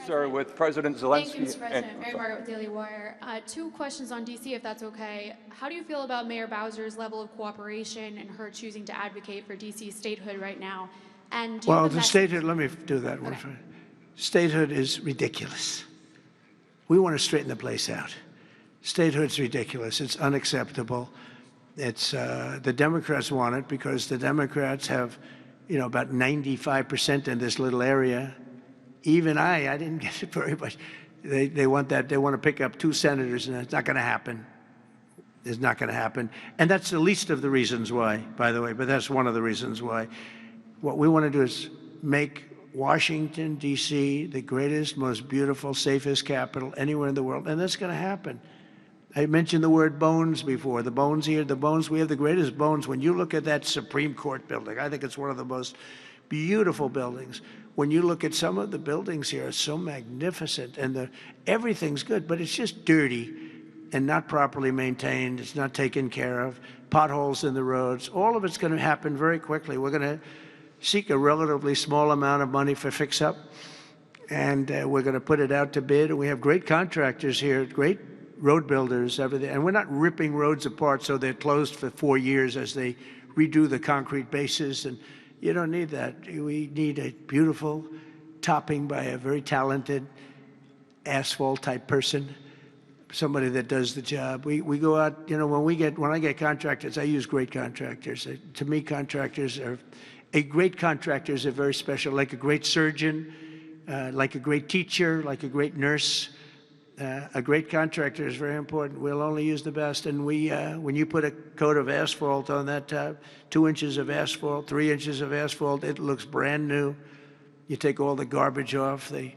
sir, with President Zelensky. Thank you, Mr. President. Mary Margaret with Daily Wire. Two questions on D.C., if that's okay. How do you feel about Mayor Bowser's level of cooperation and her choosing to advocate for D.C. statehood right now? And do you have a message? Statehood, let me do that one. Okay. Statehood is ridiculous. We want to straighten the place out. Statehood's ridiculous. It's unacceptable. It's the Democrats want it because the Democrats have, about 95% in this little area. Even I didn't get it very much. They want that. They want to pick up 2 senators, and it's not going to happen. It's not going to happen. And that's the least of the reasons why, by the way, but that's one of the reasons why. What we want to do is make Washington, D.C., the greatest, most beautiful, safest capital anywhere in the world, and that's going to happen. I mentioned the word bones before. The bones here, the bones, we have the greatest bones. When you look at that Supreme Court building, I think it's one of the most beautiful buildings. When you look at some of the buildings here, it's so magnificent, and everything's good, but it's just dirty and not properly maintained. It's not taken care of. Potholes in the roads. All of it's going to happen very quickly. We're going to seek a relatively small amount of money for fix-up, and we're going to put it out to bid. We have great contractors here, great road builders, everything, and we're not ripping roads apart so they're closed for 4 years as they redo the concrete bases, and you don't need that. We need a beautiful topping by a very talented asphalt-type person, somebody that does the job. We go out, when I get contractors, I use great contractors. To me, a great contractor is very special, like a great surgeon, like a great teacher, like a great nurse. A great contractor is very important. We'll only use the best. And when you put a coat of asphalt on that 2 inches of asphalt, 3 inches of asphalt, it looks brand new. You take all the garbage off. They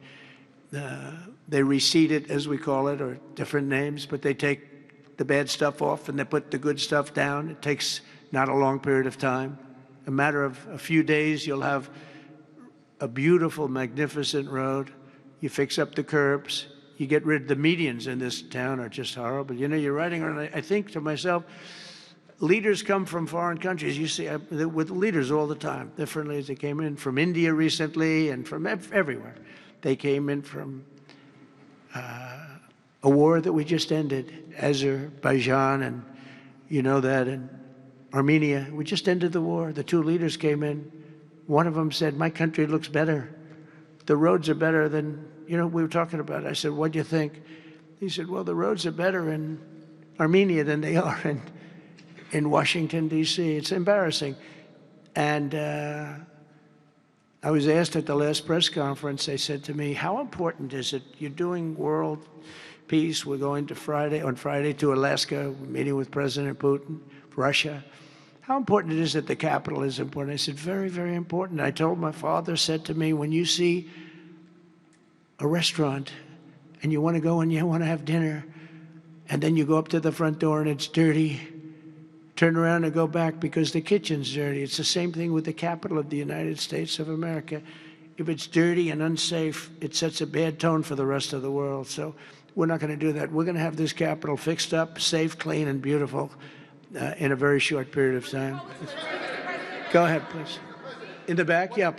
reseed it, as we call it, or different names, but they take the bad stuff off and they put the good stuff down. It takes not a long period of time. A matter of a few days, you'll have a beautiful, magnificent road. You fix up the curbs. You get rid of the medians in this town are just horrible. You're riding around, I think to myself, leaders come from foreign countries. You see, with leaders all the time, different leaders. They came in from India recently and from everywhere. They came in from a war that we just ended, Azerbaijan, and and Armenia. We just ended the war. The 2 leaders came in. One of them said, "My country looks better. The roads are better than, we were talking about it." I said, "What do you think?" He said, "Well, the roads are better in Armenia than they are in Washington, D.C. It's embarrassing." And I was asked at the last press conference, they said to me, "How important is it? You're doing world peace. We're going on Friday to Alaska, meeting with President Putin, Russia. How important it is that the capital is important?" I said, "Very, very important." I told my father, said to me, "When you see a restaurant and you want to go and you want to have dinner, and then you go up to the front door and it's dirty, turn around and go back because the kitchen's dirty." It's the same thing with the capital of the United States of America. If it's dirty and unsafe, it sets a bad tone for the rest of the world. So we're not going to do that. We're going to have this capital fixed up, safe, clean, and beautiful in a very short period of time. Go ahead, please. In the back? Yeah.